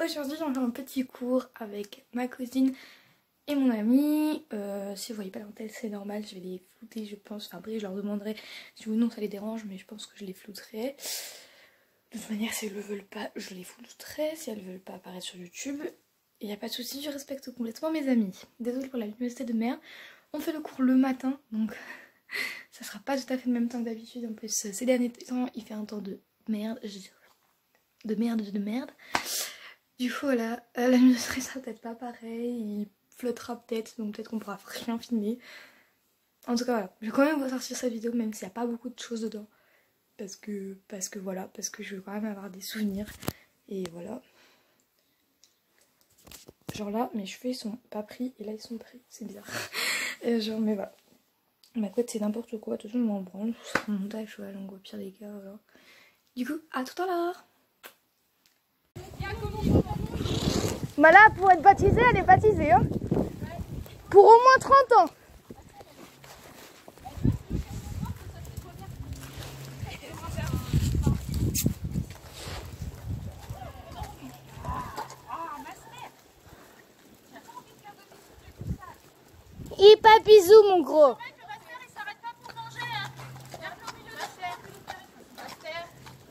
Aujourd'hui j'en fais un petit cours avec ma cousine et mon amie. Si vous voyez pas leur tête c'est normal, je vais les flouter je pense. Enfin après je leur demanderai si oui ou non ça les dérange, mais je pense que je les flouterai. De toute manière si elles le veulent pas je les flouterai. Si elles veulent pas apparaître sur YouTube, il n'y a pas de souci, je respecte complètement mes amis. Désolée pour la luminosité de merde. On fait le cours le matin donc ça sera pas tout à fait le même temps que d'habitude. En plus ces derniers temps il fait un temps de merde. De merde. Du coup voilà, la luminosité sera peut-être pas pareil, il flottera peut-être, donc peut-être qu'on pourra rien filmer. En tout cas voilà, je vais quand même vous sortir cette vidéo même s'il n'y a pas beaucoup de choses dedans. Parce que je veux quand même avoir des souvenirs. Et voilà. Genre là, mes cheveux ils sont pas pris et là ils sont pris, c'est bizarre. Et genre mais voilà. Ma couette c'est n'importe quoi, de toute façon je m'en branle, ce sera mon montage, je vais aller au pire des cas. Voilà. Du coup, à tout à l'heure. Bah là, pour être baptisée, elle est baptisée, hein. Pour au moins 30 ans. Et pas bisous, mon gros.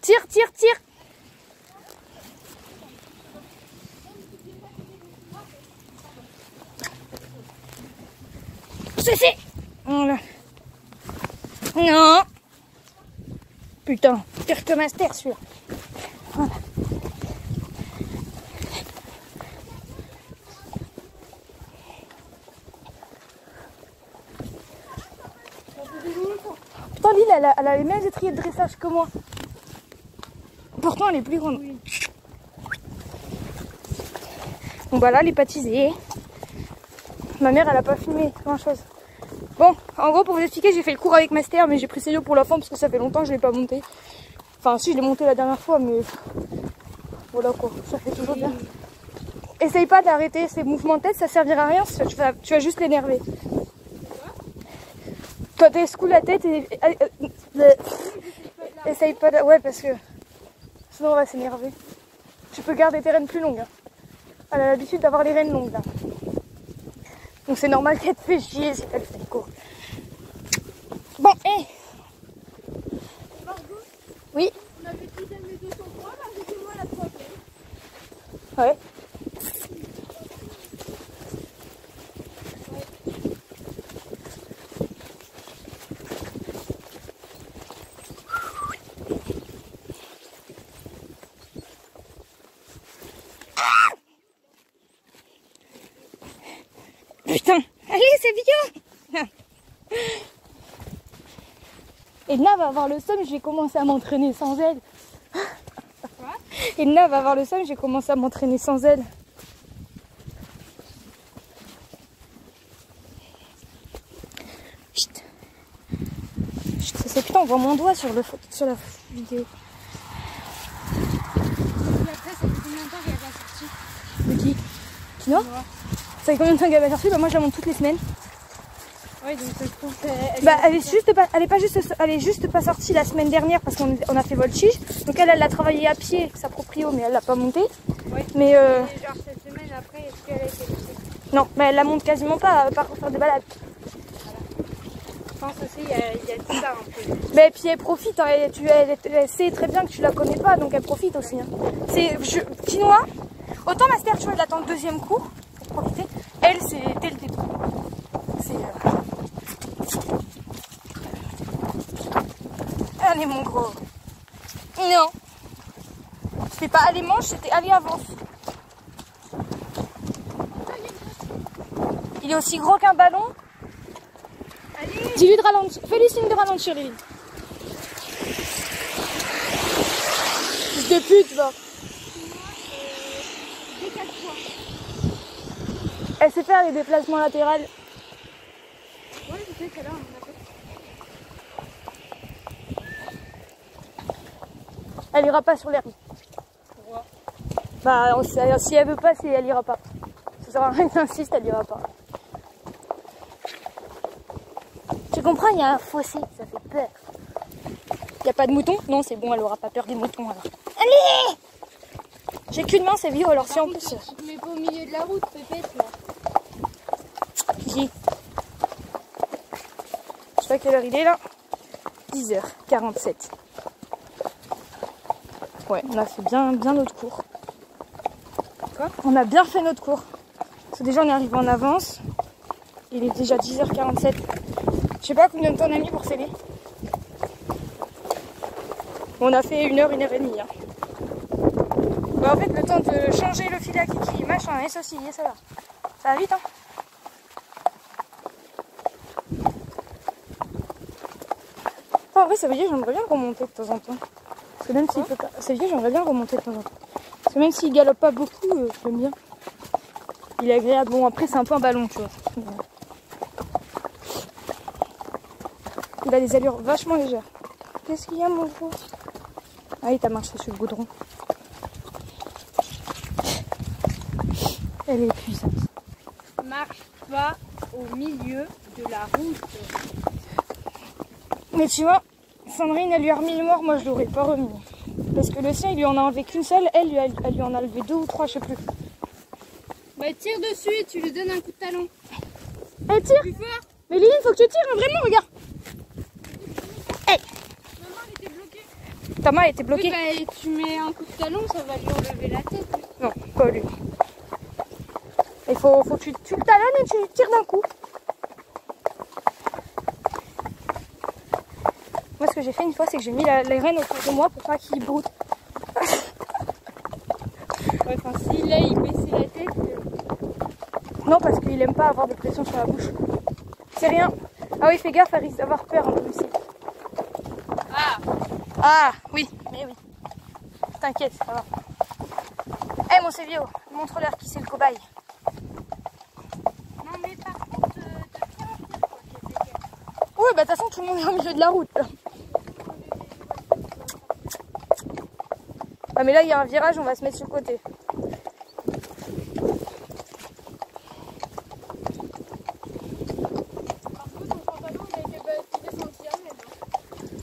Tire, tire, tire. C'est. Voilà. Non. Putain, pire que Master celui-là. Voilà. Putain, Lille, elle a les mêmes étriers de dressage que moi. Pourtant, elle est plus grande. Oui. Bon, bah là, elle est baptisée. Ma mère, elle a pas filmé grand chose. Bon, en gros, pour vous expliquer, j'ai fait le cours avec Master, mais j'ai pris Célio pour la forme parce que ça fait longtemps que je l'ai pas monté. Enfin, si, je l'ai monté la dernière fois, mais voilà quoi, ça fait toujours bien. Essaye pas d'arrêter ces mouvements de tête, ça servira à rien, tu vas juste l'énerver. Quand tu secoues la tête et essaye pas de... Ouais, parce que sinon on va s'énerver. Tu peux garder tes rênes plus longues. Hein. Elle a l'habitude d'avoir les rênes longues là. Donc c'est normal qu'elle te fait chier si elle fait le cours. Bon, hé Margot, oui. on avait dit les 203, là j'ai moi la troisième. Ouais. Putain, allez, c'est bien. Edna va avoir le seum, j'ai commencé à m'entraîner sans elle. Quoi? Edna va avoir le seum, j'ai commencé à m'entraîner sans elle. Chut. Chut, c'est putain, on voit mon doigt sur la vidéo. Et après, ça fait combien de temps qu'elle va sortir? De qui? Kino? Ça fait combien de temps qu'elle va sortir? Bah moi je la monte toutes les semaines. Oui, donc ça se trouve elle est juste pas sortie la semaine dernière parce qu'on a fait voltige. Donc elle l'a travaillé à pied, sa proprio, mais elle l'a pas montée. Oui. Mais Et genre cette semaine après, est-ce qu'elle a été montée? non, mais elle la monte quasiment pas, par contre faire des balades. Je pense aussi il y a tout ça un peu. Mais puis elle profite, hein, elle sait très bien que tu la connais pas, donc elle profite aussi. Hein. Quinoa, autant Master, tu vois, elle attend le deuxième cours pour profiter. Elle, c'est dès le début. Allez mon gros. Non. C'était pas allez mange, c'était allez avance. Il est aussi gros qu'un ballon. Allez. Dis-lui de ralentir. Fais-lui signe de ralentir, Lily. Fils de pute, va. Elle sait faire les déplacements latéraux. Oui, je sais, c'est là, on a fait. Elle ira pas sur l'herbe. Pourquoi? Bah, si elle veut pas, elle ira pas. Ça sert à rien d'insister, elle ira pas. Tu comprends, il y a un fossé, ça fait peur. Il n'y a pas de moutons? Non, c'est bon, elle aura pas peur des moutons alors. Allez! J'ai qu'une main, c'est vieux, alors si en plus... Tu te mets pas au milieu de la route, pépette, là. Qui? Je sais pas quelle heure il est là. 10h47. Ouais, on a fait bien notre cours. Quoi? On a bien fait notre cours. Parce que déjà on est arrivé en avance. Il est déjà 10h47. Je sais pas combien de temps on a mis pour sceller. On a fait 1h, 1h30. Hein. Bah, en fait, le temps de changer le filet à kiki, machin, et ceci, et cela. Ça va vite, hein. En vrai, ça veut dire que j'aimerais bien le remonter de temps en temps. Parce que même s'il peut pas... Ça veut dire que j'aimerais bien le remonter de temps en temps. Parce que même s'il galope pas beaucoup, j'aime bien. Il est agréable. Bon, après, c'est un peu un ballon, tu vois. Il a des allures vachement légères. Qu'est-ce qu'il y a, mon gros? Ah, il t'a marché sur le goudron. Elle est puissante. Marche pas au milieu de la route. Mais tu vois, Sandrine, elle lui a remis le mort, moi je l'aurais pas remis. Parce que le sien, il lui en a enlevé qu'une seule, elle lui en a enlevé 2 ou 3, je sais plus. Bah tire dessus et tu lui donnes un coup de talon. Elle tire. Plus fort. Mais Lily, faut que tu tires, hein, vraiment, regarde. Hey. Maman, elle était bloquée. Ta main, elle était bloquée. Oui, bah tu mets un coup de talon, ça va lui enlever la tête. Non, pas lui. Il faut que tu le talonnes et tu tires d'un coup. Moi, ce que j'ai fait une fois, c'est que j'ai mis les rênes autour de moi pour pas qu'il broute. Ouais, enfin, si là il baissait la tête. Non, parce qu'il aime pas avoir de pression sur la bouche. C'est rien. Ah oui, fais gaffe, elle risque d'avoir peur un peu aussi. Ah, oui, mais oui. T'inquiète, ça va. Eh, mon Sévio, montre-leur qui c'est le cobaye. Non, mais par contre, de pire en pire, quoi. Oui, bah de toute façon, tout le monde est au milieu de la route. Là. Ah, mais là, il y a un virage, on va se mettre sur le côté.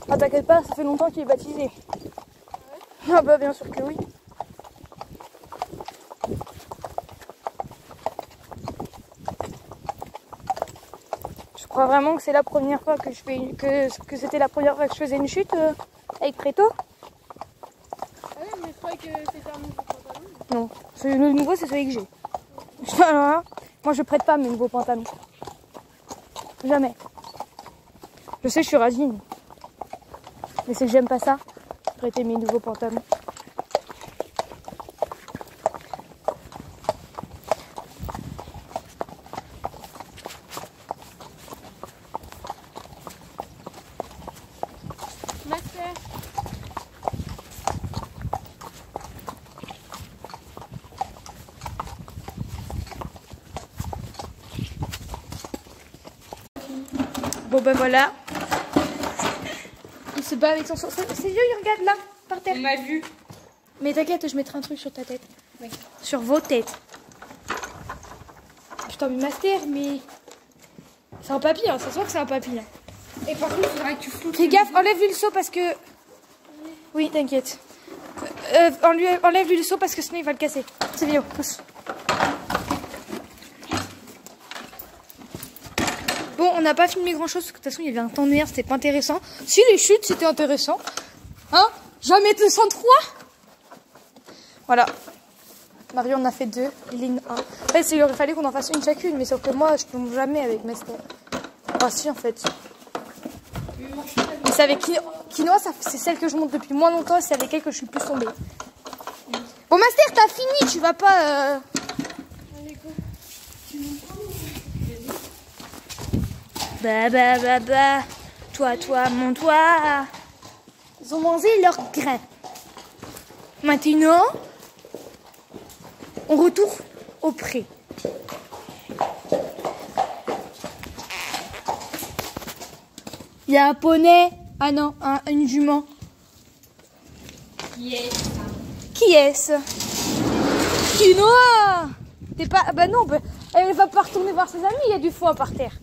Ah, t'inquiète pas, ça fait longtemps qu'il est baptisé. Ah bah bien sûr que oui. Je crois vraiment que c'est la première fois que je fais que c'était la première fois que je faisais une chute avec Préto. Ah oui, mais je croyais que c'était un nouveau pantalon. Non, le nouveau c'est celui que j'ai. Alors là, moi je prête pas mes nouveaux pantalons. Jamais. Je sais, je suis radine. Mais c'est que j'aime pas ça, prêter mes nouveaux pantalons. Master. Bon ben voilà. Il se bat avec son... C'est vieux, il regarde là, par terre. On m'a vu. Mais t'inquiète, je mettrai un truc sur ta tête. Oui. Sur vos têtes. Putain, mais Master, mais... C'est un papy, hein, ça se voit que c'est un papy. Hein. Et par contre, il faudra que tu floutes. Fais gaffe, enlève-lui le seau parce que... Oui, t'inquiète. Enlève-lui le seau parce que sinon il va le casser. C'est vieux, pousse. Bon, on n'a pas filmé grand chose parce que de toute façon il y avait un temps noir, c'était pas intéressant. Si les chutes c'était intéressant. Hein? Jamais 203. Voilà. Mario en a fait 2, Lynn 1. En fait, il aurait fallu qu'on en fasse une chacune, mais sauf que moi je tombe jamais avec Master. Enfin si en fait. Mais c'est avec Quinoa, c'est celle que je monte depuis moins longtemps et c'est avec elle que je suis plus tombée. Bon Master, t'as fini, tu vas pas... Bah, toi, mon toi. Ils ont mangé leur grain. Maintenant, on retourne au pré. Il y a un poney. Ah non, une jument. Qui est ça? Qui est-ce? Quinoa. T'es pas... Bah non, bah, elle va pas retourner voir ses amis, il y a du foin par terre.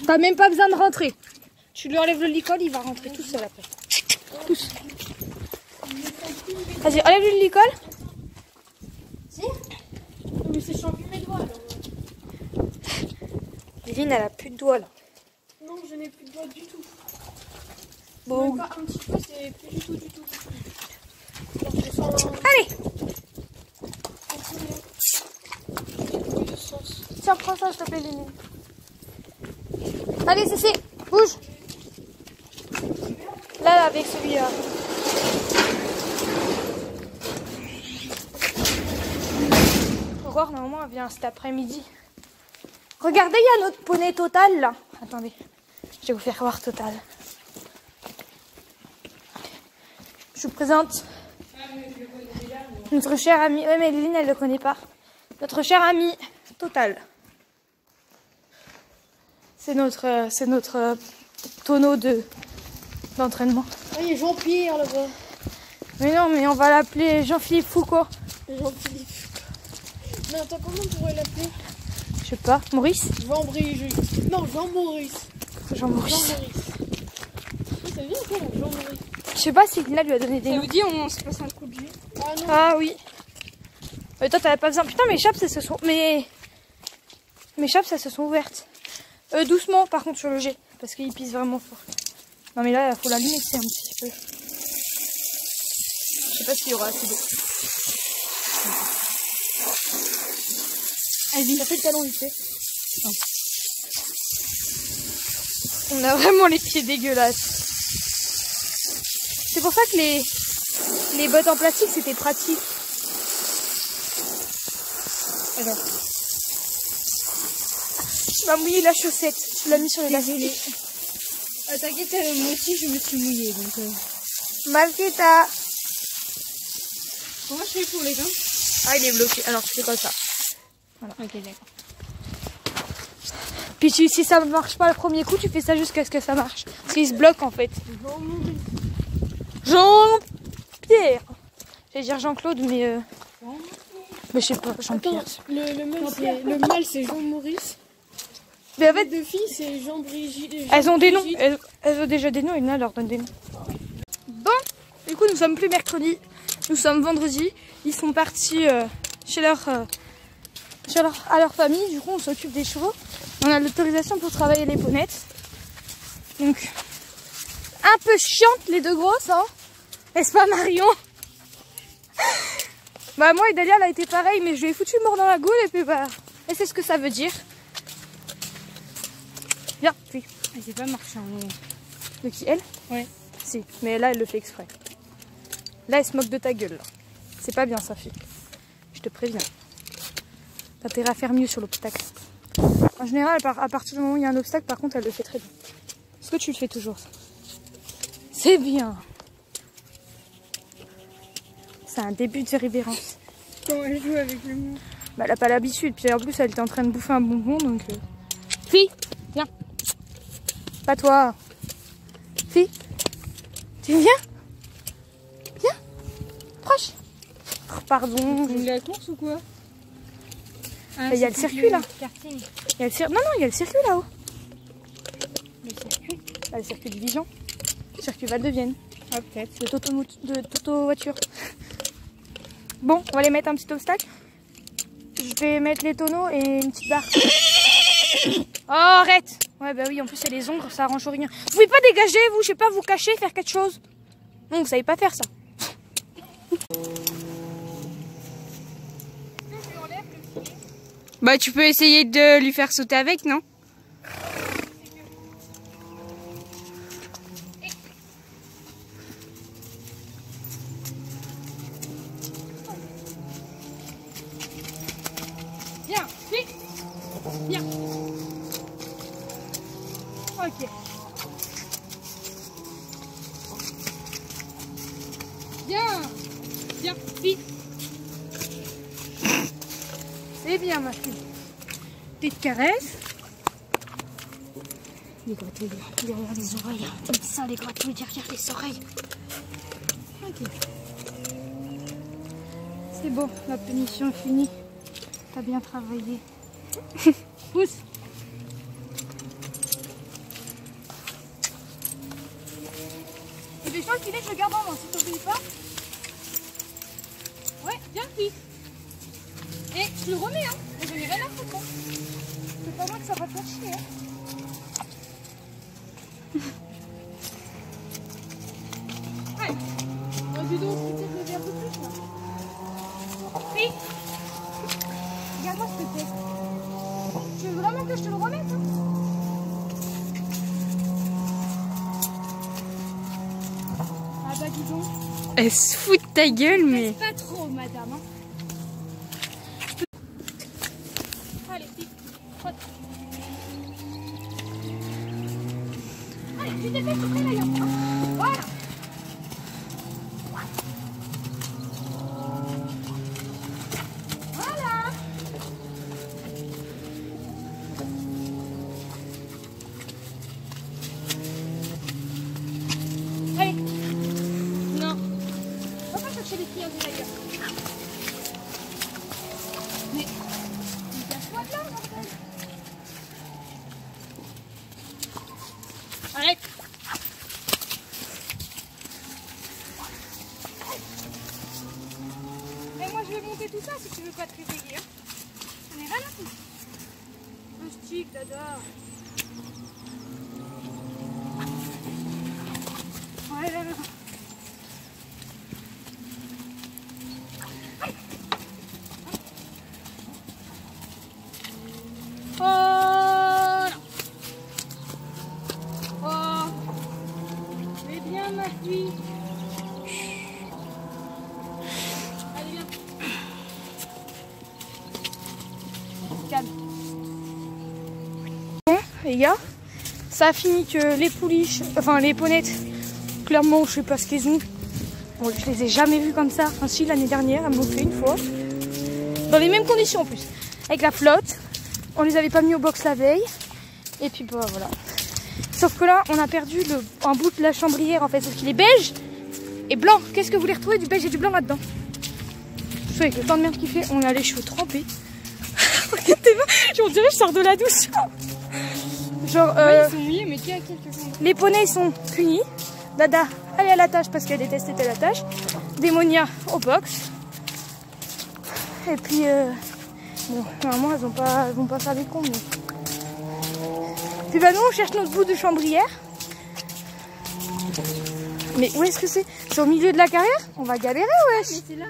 T'as même pas besoin de rentrer. Tu lui enlèves le licol, il va rentrer tout seul après. Tous. Vas-y, enlève le licol. Si. Mais c'est champi mes doigts alors. Eline, elle a plus de doigts là. Non, je n'ai plus de doigts du tout. Bon. Même pas un petit peu, c'est plus du tout, du tout. Alors, je sens Allez. le sens. Tiens, prends ça, s'il te plaît, Eline. Allez, c'est, bouge. Là, avec celui-là. Aurore, normalement, elle vient cet après-midi. Regardez, il y a notre poney Total, là. Attendez, je vais vous faire voir Total. Je vous présente notre cher ami. Ouais, mais Eline, elle ne le connaît pas. Notre cher ami Total. C'est notre tonneau d'entraînement. Ah, il y a Jean-Pierre là-bas. Mais non, mais on va l'appeler Jean-Philippe Foucault. Jean-Philippe. Mais attends, comment on pourrait l'appeler? Je sais pas, Maurice? Jean-Brigitte. Non, Jean-Maurice. Jean-Maurice. Jean-Maurice. Ça vient quoi, Jean-Maurice? Je sais pas si Lina lui a donné des Ça noms. vous dit, on se passe un coup de jus? Ah non. Ah oui. Mais toi, t'avais pas besoin. Putain, mes chapes, ça se sont... Mes chapes, ça se sont ouvertes. Doucement, par contre, sur le jet. Parce qu'il pisse vraiment fort. Non, mais là, il faut l'allumer, c'est un petit peu. Je sais pas s'il y aura assez d'eau. Vas-y, ça fait le talon vite fait. On a vraiment les pieds dégueulasses. C'est pour ça que les bottes en plastique, c'était pratique. Alors. Tu m'as mouillé la chaussette. Tu l'as mis sur les élastiques. Ah, t'inquiète, moi aussi je me suis mouillée donc. Malketa. Comment je fais pour les gants? Ah, il est bloqué. Alors, tu fais comme ça. Voilà. Ok, d'accord. Puis si ça ne marche pas le premier coup, tu fais ça jusqu'à ce que ça marche. Parce qu'il se bloque en fait. Jean-Pierre. J'allais dire Jean-Claude, mais je sais pas, Jean-Pierre. Le mâle c'est Jean-Maurice. Mais en fait, Les deux filles c'est Jean-Brigitte. elles ont des noms. Elles ont déjà des noms et là, leur donne des noms. Bon, du coup, nous sommes plus mercredi. Nous sommes vendredi. Ils sont partis à leur famille. Du coup, on s'occupe des chevaux. On a l'autorisation pour travailler les ponnettes. Donc, un peu chiante les deux grosses, hein. N'est-ce pas, Marion? Bah, moi et Dalia, elle a été pareil, mais je lui ai foutu mort dans la gaule et puis bah, et c'est ce que ça veut dire. Viens, puis. Elle s'est pas marché un moment. De qui, elle? Ouais. Si, mais là, elle le fait exprès. Là, elle se moque de ta gueule. C'est pas bien, ça, fille. Je te préviens. T'as intérêt à faire mieux sur l'obstacle. En général, à partir du moment où il y a un obstacle, par contre, elle le fait très bien. Est-ce que tu le fais toujours, ça? C'est bien. C'est un début de révérence. Quand elle joue avec le mot. Bah, elle a pas l'habitude. Puis en plus, elle était en train de bouffer un bonbon, donc... Fille, viens. Pas toi. Fille, tu viens? Viens. Proche. Oh, pardon. Il y a la course ou quoi? Il y a le circuit là. Karting. Il y a le non, il y a le circuit là-haut. Le circuit? Bah, le circuit de Vigan. Le circuit Val de Vienne. Ah, peut-être. De Toto voiture. Bon, on va les mettre un petit obstacle. Je vais mettre les tonneaux et une petite barre. Oh, arrête! Ouais, bah oui, en plus, c'est les ombres, ça arrange rien. Vous pouvez pas dégager, vous, je sais pas, vous cacher, faire quelque chose. Non, vous savez pas faire ça. Bah, tu peux essayer de lui faire sauter avec, non? Viens, vite. Viens. Ok. Viens. Viens, vite. C'est bien, ma fille. Petite caresse. Les gratouilles derrière les oreilles. Comme ça, les gratouilles derrière les oreilles. Ok. C'est bon, la punition est finie. T'as bien travaillé. Pousse. toi le filet, je le garde en main, si t'oublies pas. Ouais, bien cuit. Et je le remets, hein. Je n'ai rien à foutre. Hein. C'est pas moi que ça va te faire chier. Hein. Ouais. Oh, dis donc, tu t'es levé un peu plus là. Oui. Regarde-moi s'il te plaît. Tu veux vraiment que je te le remette hein? Ah bah dis donc. Elle se fout de ta gueule, mais... Pas trop, madame. Hein. Allez, vite. Frotte. Allez, tu t'es fait souffler d'ailleurs. Voilà. Voilà. Allez. Non. On va pas chercher les filles d'ailleurs. Mais casse-toi de là, bordel. Arrête. Et moi je vais monter tout ça si tu veux pas te réveiller. Hein. On est rien à foutre. Un stick, dada. Ouais, là, là. Voilà. Oh. Mais bien ma fille. Allez viens. Calme. Bon les gars, ça a fini que les pouliches, enfin les ponnettes, clairement je sais pas ce qu'elles ont. Bon, je les ai jamais vues comme ça. Enfin si l'année dernière, elles m'ont fait une fois. Dans les mêmes conditions en plus. Avec la flotte. On les avait pas mis au box la veille. Et puis bah voilà. Sauf que là, on a perdu un bout de la chambrière en fait. Sauf qu'il est beige et blanc. Qu'est-ce que vous voulez retrouver du beige et du blanc là-dedans? Je sais, avec le temps de merde qu'il fait, on a les cheveux trempés. Regardez-moi, on dirait que je sors de la douche. Genre, Ils sont mouillés, mais qui a quelques secondes. les poneys sont punis. Dada, elle est à la tâche parce qu'elle détestait la tâche. Démonia au box. Et puis, bon, normalement, elles vont pas faire des cons. Mais... Puis bah nous, on cherche notre bout de chambrière. Mais où est-ce que c'est? C'est au milieu de la carrière? On va galérer, wesh. Mais c'est là.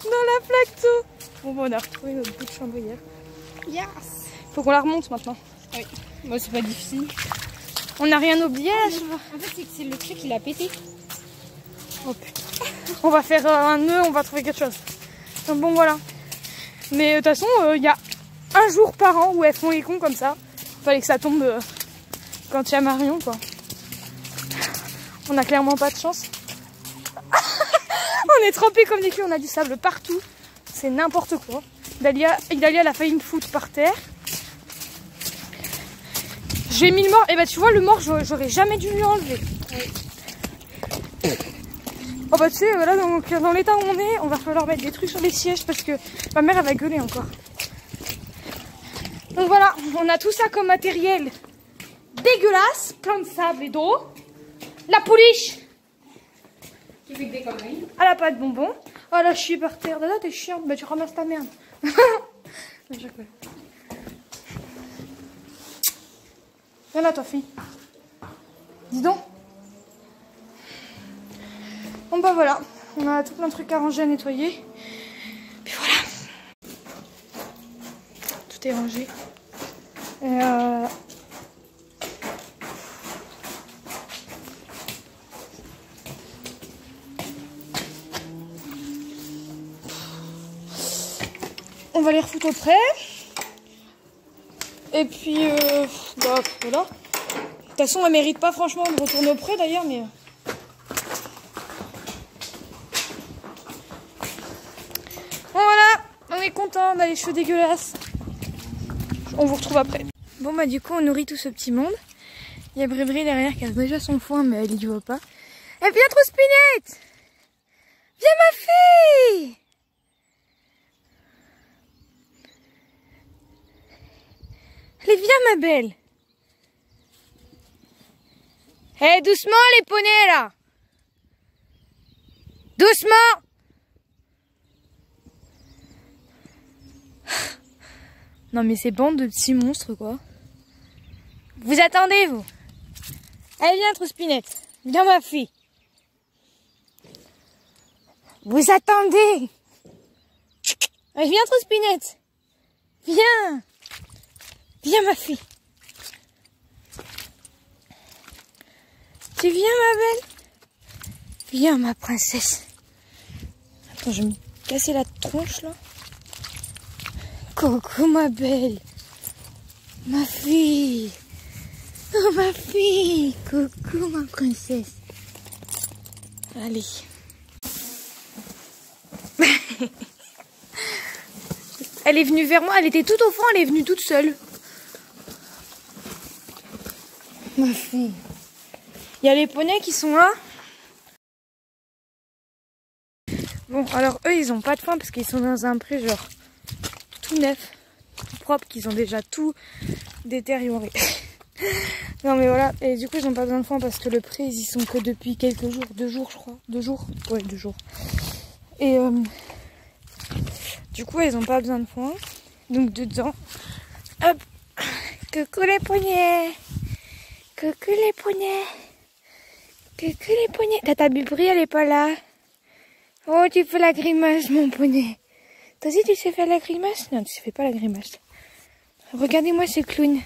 Dans la plaque d'eau. Bon, on a retrouvé notre bout de chambrière. Yes. Faut qu'on la remonte maintenant. Oui. Moi, c'est pas difficile. On n'a rien oublié là, je vois. En fait, c'est que c'est le truc qui l'a pété. Oh putain. On va faire un nœud, on va trouver quelque chose. Donc bon, voilà. Mais de toute façon, il y a un jour par an où elles font les cons comme ça. Fallait que ça tombe quand il y a Marion, quoi. On a clairement pas de chance. On est trempés comme des culs, on a du sable partout. C'est n'importe quoi. Dalia, elle a failli me foutre par terre. J'ai mis le mort. Et bah tu vois, le mort, j'aurais jamais dû lui enlever. Oh bah tu sais, là dans l'état où on est, on va falloir mettre des trucs sur les sièges parce que ma mère elle va gueuler encore. Donc voilà, on a tout ça comme matériel dégueulasse, plein de sable et d'eau. La pouliche Qui fait que des conneries. elle a pas de bonbons. Oh là je suis par terre, là t'es chiante, bah tu ramasses ta merde. Viens là toi fille. Dis donc. Bon bah voilà, on a tout plein de trucs à ranger, à nettoyer. Puis voilà. Tout est rangé. Et on va les refoutre au près. Et puis bah voilà. De toute façon elle mérite pas franchement de retourner au près d'ailleurs, mais... Voilà, on est content, on a les cheveux dégueulasses. On vous retrouve après. Bon bah du coup on nourrit tout ce petit monde. Il y a Brébré derrière qui a déjà son foin mais elle y va pas. Eh viens trop Spinette. Viens ma fille. Allez viens ma belle. Eh, doucement les poneys là. Doucement. Non mais ces bandes de petits monstres quoi. Vous attendez vous. Allez viens Trouspinette. Viens ma fille. Vous attendez. Allez viens Trouspinette. Viens. Viens ma fille. Tu viens ma belle? Viens ma princesse. Attends, je vais me casser la tronche là. Coucou ma belle. Ma fille. Oh ma fille. Coucou ma princesse. Allez. Elle est venue vers moi, elle était tout au fond, elle est venue toute seule. Ma fille. Il y a les poneys qui sont là. Bon, alors eux, ils ont pas de faim parce qu'ils sont dans un pré genre tout neuf, tout propre, qu'ils ont déjà tout détérioré. Non mais voilà, et du coup ils ont pas besoin de faim parce que le pré, ils y sont que depuis quelques jours, 2 jours je crois, 2 jours, ouais 2 jours. Et du coup ils ont pas besoin de faim, donc dedans, hop, coucou les poneys, coucou les poneys. Coucou les poneys. Tata Bubri, elle est pas là. Oh, tu fais la grimace, mon poney. Toi aussi, tu sais faire la grimace? Non, tu sais fais pas la grimace. Regardez-moi ce clown.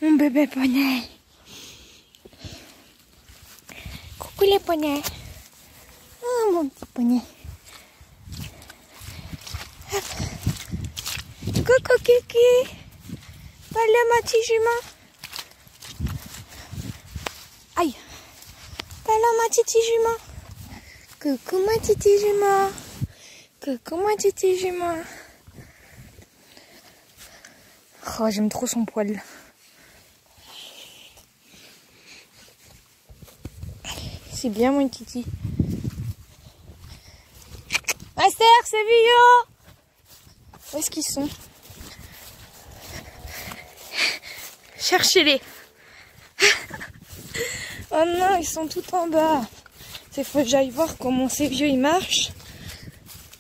Mon bébé poney. Coucou les poneys. Oh, mon petit poney. Hop. Coucou Kiki. Voilà ma petite jument. Aïe. Alors ma titi jument. Coucou ma titi jument. Coucou ma titi jument. Oh, j'aime trop son poil. C'est bien mon titi. Master, c'est Vio. Où est-ce qu'ils sont? Cherchez-les. Oh non, ils sont tout en bas. Il faut que j'aille voir comment ces vieux ils marchent.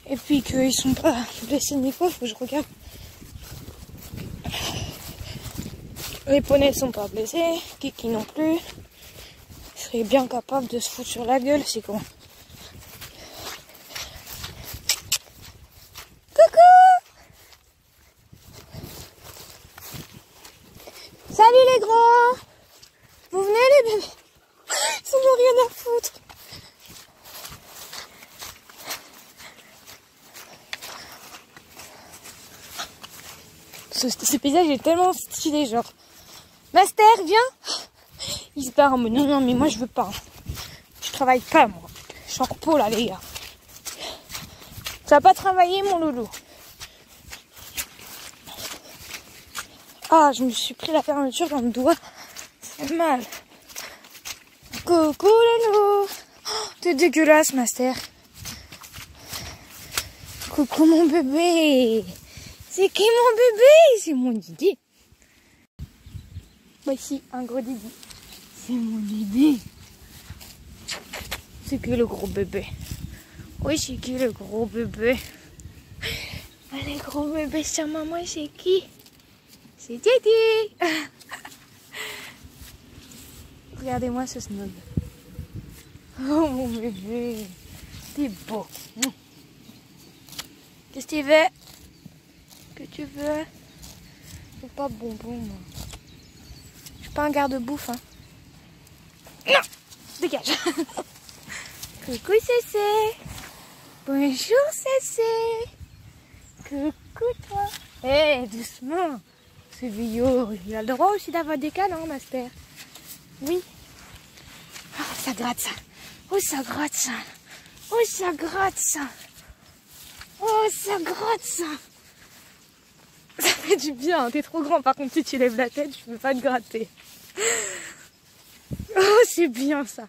Et puis qu'ils sont pas blessés ni quoi, faut que je regarde. Les poneys sont pas blessés, Kiki non plus. Je serais bien capable de se foutre sur la gueule, c'est con. Coucou! Salut les grands! Vous venez les bébés? Ils n'ont rien à foutre. Ce paysage est tellement stylé, genre. Master, viens. Il se barre en mode non, mais moi je veux pas. Je travaille pas, moi. Je suis en repos là, les gars. Ça va pas travailler, mon loulou. Ah, je me suis pris la fermeture dans le doigt. C'est mal. Coucou les loups. Oh, t'es dégueulasse, Master. Coucou mon bébé. C'est qui mon bébé? C'est mon Didi. Voici un gros Didi. C'est mon bébé. C'est qui le gros bébé? Oui, c'est qui le gros bébé? Les gros bébés sur maman, c'est qui? C'est Didi. Regardez-moi ce snob. Oh mon bébé. T'es beau. Qu'est-ce que tu veux? Que tu veux? Je suis pas bonbon, moi. Je suis pas un garde-bouffe, hein. Non! Dégage! Coucou Cécé! Bonjour Cécé! Coucou toi! Hé, doucement! Ce Vio, il a le droit aussi d'avoir des câlins, Master. Oui. Oh, ça gratte ça! Oh, ça gratte ça! Oh, ça gratte ça! Oh, ça gratte ça! Ça fait du bien, hein. T'es trop grand. Par contre, si tu lèves la tête, je peux pas te gratter. Oh, c'est bien ça.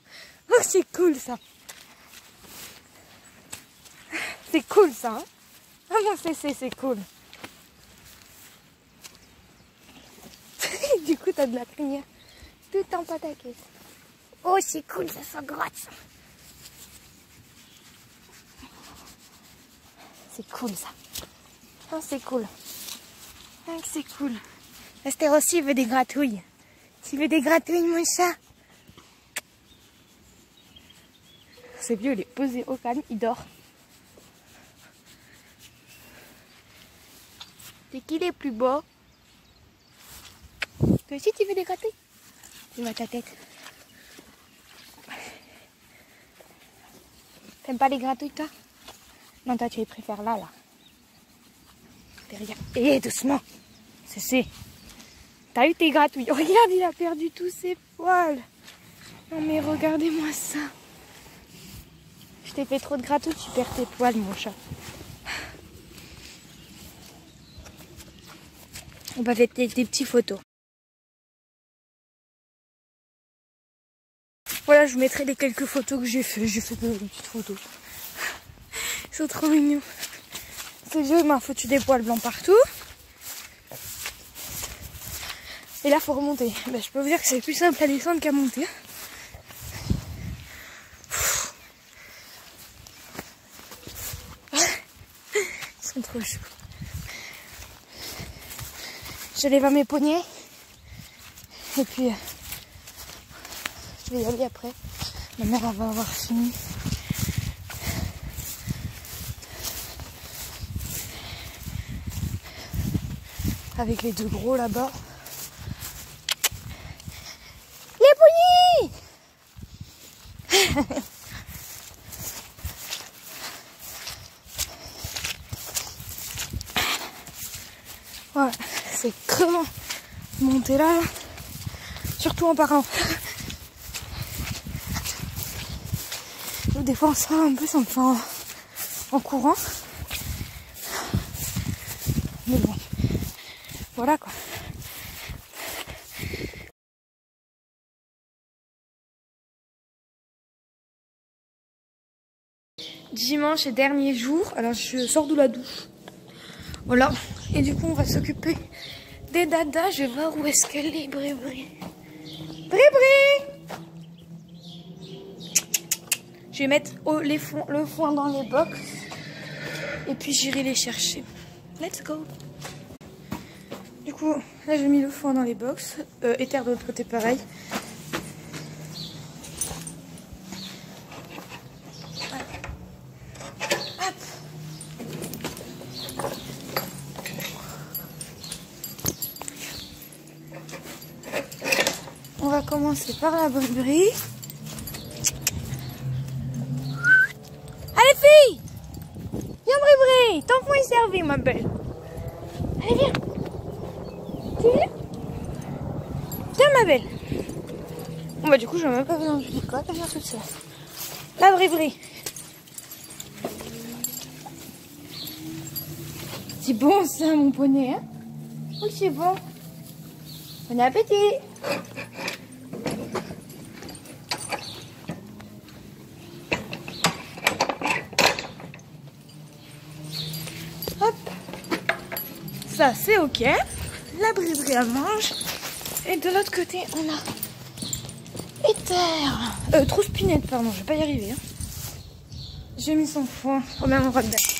Oh, c'est cool ça. C'est cool ça. Hein, ah mon c'est cool. Du coup, t'as de la crinière tout en pataquès. Oh, c'est cool, ça gratte. C'est cool, ça. Oh, c'est cool. Oh, c'est cool. Esther aussi veut des gratouilles. Tu veux des gratouilles, mon chat? C'est vieux, il est posé au calme, il dort. C'est qui les plus beaux? Toi aussi, tu veux des gratouilles? Tu vois ta tête. T'aimes pas les gratouilles, toi? Non, toi, tu les préfères là. Derrière. Et doucement. C'est. T'as eu tes gratouilles. Oh, regarde, il a perdu tous ses poils. Non, mais regardez-moi ça. Je t'ai fait trop de gratouilles, tu perds tes poils, mon chat. On va faire des petites photos. Voilà, je vous mettrai les quelques photos que j'ai fait. J'ai fait des petites photos. Ils sont trop mignons. Ce vieux m'a foutu des poils blancs partout. Et là, faut remonter. Ben, je peux vous dire que c'est plus simple à descendre qu'à monter. Ils sont trop chauds. Je lève à mes poignets. Et puis, je vais y aller après. Ma mère elle va avoir fini. Avec les deux gros là-bas. Les poignées. Voilà, c'est crevant monter là, surtout en parant. Des fois on sort un peu, ça me fait en courant. Mais bon, voilà quoi. Dimanche et dernier jour, alors je sors de la douche. Voilà, et du coup on va s'occuper des dadas. Je vais voir où est-ce qu'elle est, Brébri. Brébri! Je vais mettre le foin dans les box. Et puis j'irai les chercher. Let's go! Du coup, là j'ai mis le foin dans les box. Éther de l'autre côté pareil. On va commencer par la Brébri. Allez fille! Viens Brébri! Ton foin est servi ma belle. Allez viens! Tu viens? Viens ma belle! Bon bah du coup je vais même pas venir dans le picote, elle vient toute seule. La Brébri! C'est bon ça mon poney hein? Oui c'est bon. Bon appétit! Hop, ça c'est ok. La Brébri elle mange. Et de l'autre côté on a Éther. Trouspinette pardon, je vais pas y arriver. Hein. J'ai mis son foin au même endroit que d'habitude.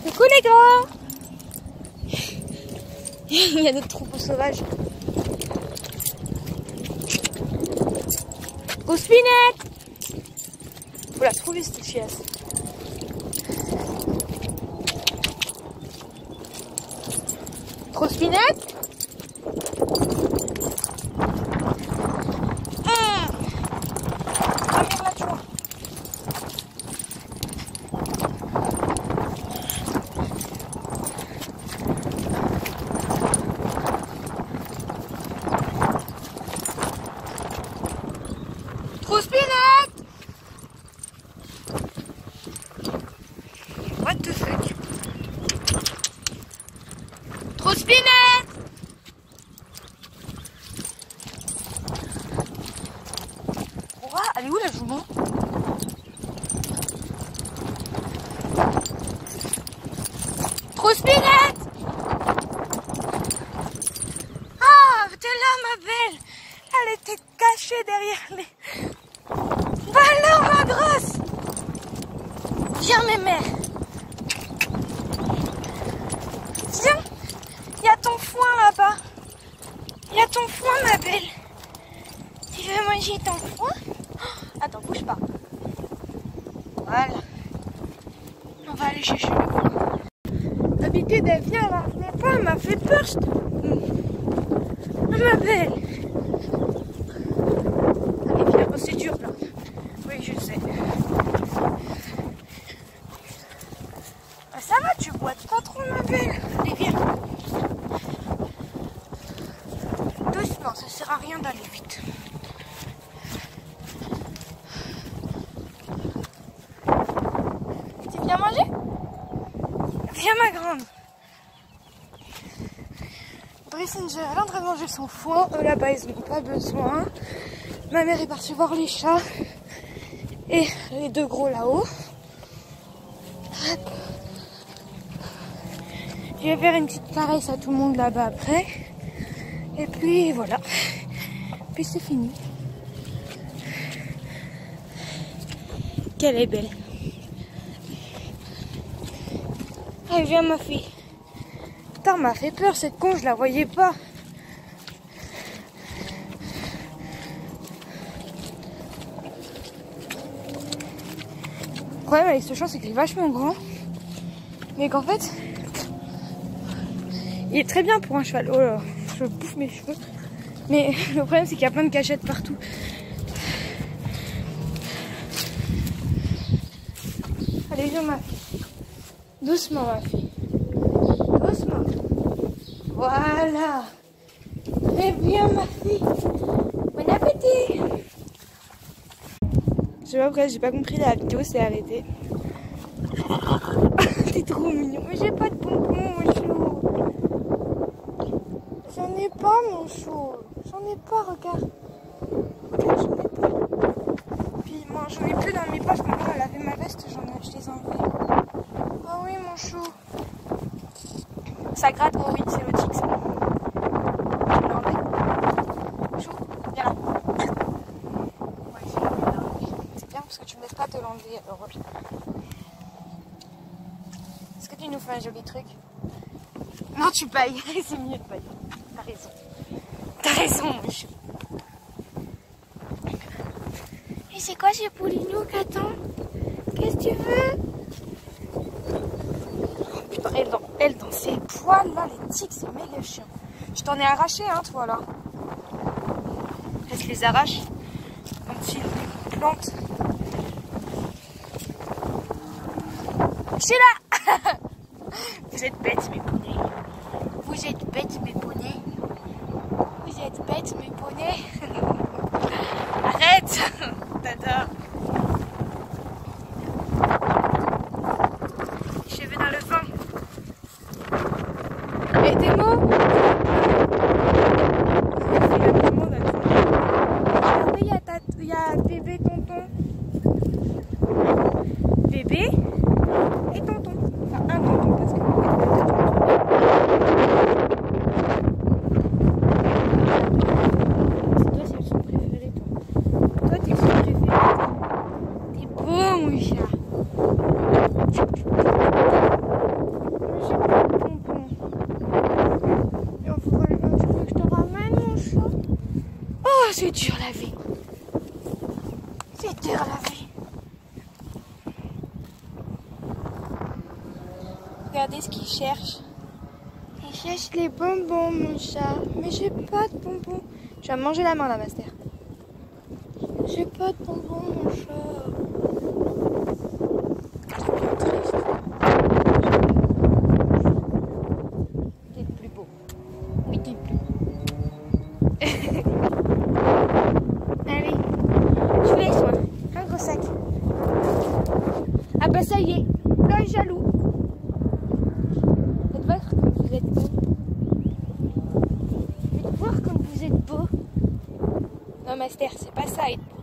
Coucou les gars. Il y a d'autres troupeaux sauvages. Trouspinette! Faut la trouver cette chiasse. Trouspinette? Regarde là, tu vois. Trouspinette! What the fuck? Trouspinette! Ouah, elle est où la jument? Coucou Spinette. Ah, t'es là ma belle. Elle était cachée derrière les... Bah alors ma grosse. Viens mémé. Viens. Il y a ton foin là-bas. Il y a ton foin ma belle. Tu veux manger ton foin? Attends, bouge pas. Voilà. On va aller chercher le foin. D'habitude elle vient là. Mais pas, elle m'a fait peur. Ma belle. Allez viens, oh, c'est dur là. Oui je sais. Ah, ça va, tu boites pas trop ma belle. Allez viens. Doucement, ça sert à rien d'aller vite. Tu viens manger? Viens ma grande. Brissinger, elle est en train de manger son foin. Eux là-bas, ils n'ont pas besoin. Ma mère est partie voir les chats. Et les deux gros là-haut. Je vais faire une petite caresse à tout le monde là-bas après. Et puis voilà. Puis c'est fini. Qu'elle est belle. Allez, viens ma fille. Putain, m'a fait peur cette con, je la voyais pas. Le problème avec ce chat, c'est qu'il est vachement grand. Mais qu'en fait, il est très bien pour un cheval. Oh là, je bouffe mes cheveux. Mais le problème, c'est qu'il y a plein de cachettes partout. Allez, viens ma fille. Doucement ma fille. Doucement. Voilà. Très bien ma fille. Bon appétit. Je sais pas pourquoi j'ai pas compris, la vidéo s'est arrêtée. T'es trop mignon. Mais j'ai pas de bonbons mon chou. J'en ai pas mon chou. J'en ai pas, regarde. Regarde, j'en ai pas. Puis moi j'en ai plus dans mes poches. Ma mère elle avait ma veste, je les ai enlevées. Ah oui mon chou. Ça gratte, oh oui, c'est le tic ça. Tu l'as enlevé? Chou, viens là. Ouais, c'est bien parce que tu me laisses pas te l'enlever alors. Est-ce que tu nous fais un joli truc? Non, tu pailles, c'est mieux de pailler. T'as raison. T'as raison mon chou. Et c'est quoi ces poulignous qu'attends? Qu'est-ce que tu veux? Putain, elle dans ses poils là, les tiques, c'est méga chiant. Je t'en ai arraché, hein, toi là. Elle se les arrache quand il plante. Je suis là. Vous êtes bêtes, mes poneys. Vous êtes bêtes, mes poneys. Vous êtes bêtes, mes poneys. Arrête. Tata. Cheveux dans le vent. Et des mots. Ah oui, il y a bébé, tonton. Bébé et tonton. Enfin, un tonton parce que c'est toi, c'est le son préféré, toi. Toi, t'es le son préféré. T'es beau, mon chat. J'ai pas de bonbons. Et on fera le bain. Tu veux que je te ramène, mon chat? Oh, c'est dur la vie. C'est dur la vie. Regardez ce qu'il cherche. Il cherche les bonbons, mon chat. Mais j'ai pas de bonbons. Tu vas me manger la main, là, Master. J'ai pas de bonbons, mon chat. C'est bien triste. T'es le plus beau. Oui, t'es le plus beau. Allez. Je vous laisse, moi. Un gros sac. Ah bah ça y est. Là, jaloux. Faites voir comme vous êtes beau. Faites voir comme vous êtes beau. Non, Master, c'est pas ça être beau.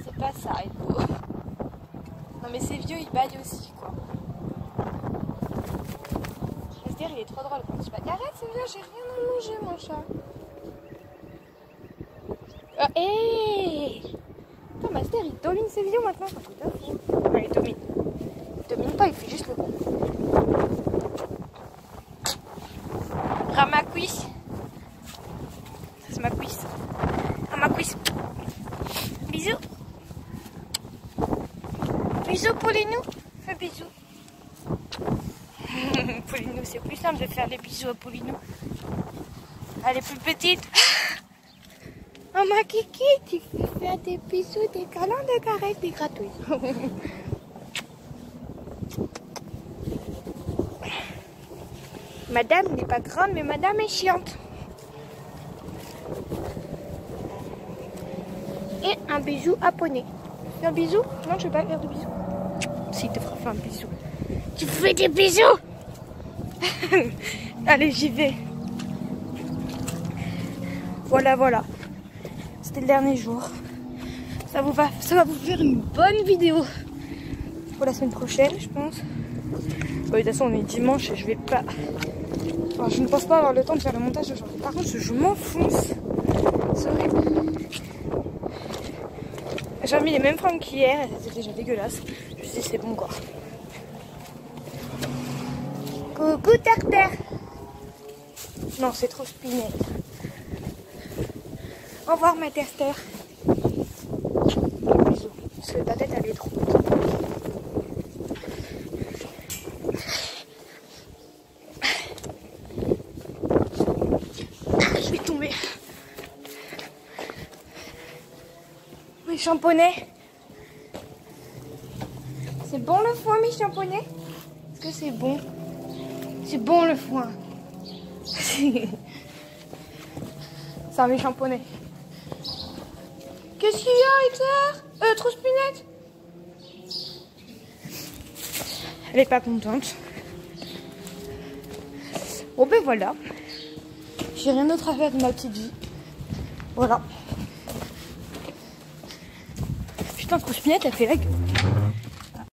C'est pas ça être beau. Non, mais c'est vieux, il baille aussi, quoi. Master, il est trop drôle quand il se bat. Arrête, c'est bien, j'ai rien à manger, mon chat. Hé Attends, Master, il domine ses vidéos maintenant. C'est un truc de fou. Ouais, il domine. Il domine pas, il fait juste le coup. Rama cuisse. Ça, c'est ma cuisse. Rama cuisse. Bisous. Bisous, Paulinou. Fais bisous. Paulinou, c'est plus simple de faire des bisous à Paulinou. Elle est plus petite. Oh ma kiki, tu peux faire des bisous, des câlins, des caresses, des gratouilles. Madame n'est pas grande, mais madame est chiante. Et un bisou à poney. Fais un bisou? Non, je vais pas faire de bisous. Si, il te fera faire un bisou. Tu fais des bisous? Allez, j'y vais. Voilà, voilà. C'était le dernier jour. Ça va vous faire une bonne vidéo pour la semaine prochaine, je pense. Bon, de toute façon, on est dimanche et je vais pas... Enfin, je ne pense pas avoir le temps de faire le montage aujourd'hui. Par contre, je m'enfonce. C'est horrible. J'ai mis les mêmes fringues qu'hier et c'était déjà dégueulasse. Je me suis dit, c'est bon, quoi. Coucou, Tartare. Non, c'est trop spinette. Au revoir, ma Tartare. Bisous. Parce que ta tête, elle est trop haute. Je vais tomber. Mes champonnets. C'est bon le foin, mes champonnets? Est-ce que c'est bon? C'est bon le foin. C'est un mes champonnets. Qu'est-ce qu'il y a, Hector? Trop spinette. Elle est pas contente. Bon ben voilà. J'ai rien d'autre à faire de ma petite vie. Voilà. Putain, trop spinette, elle fait la gueule.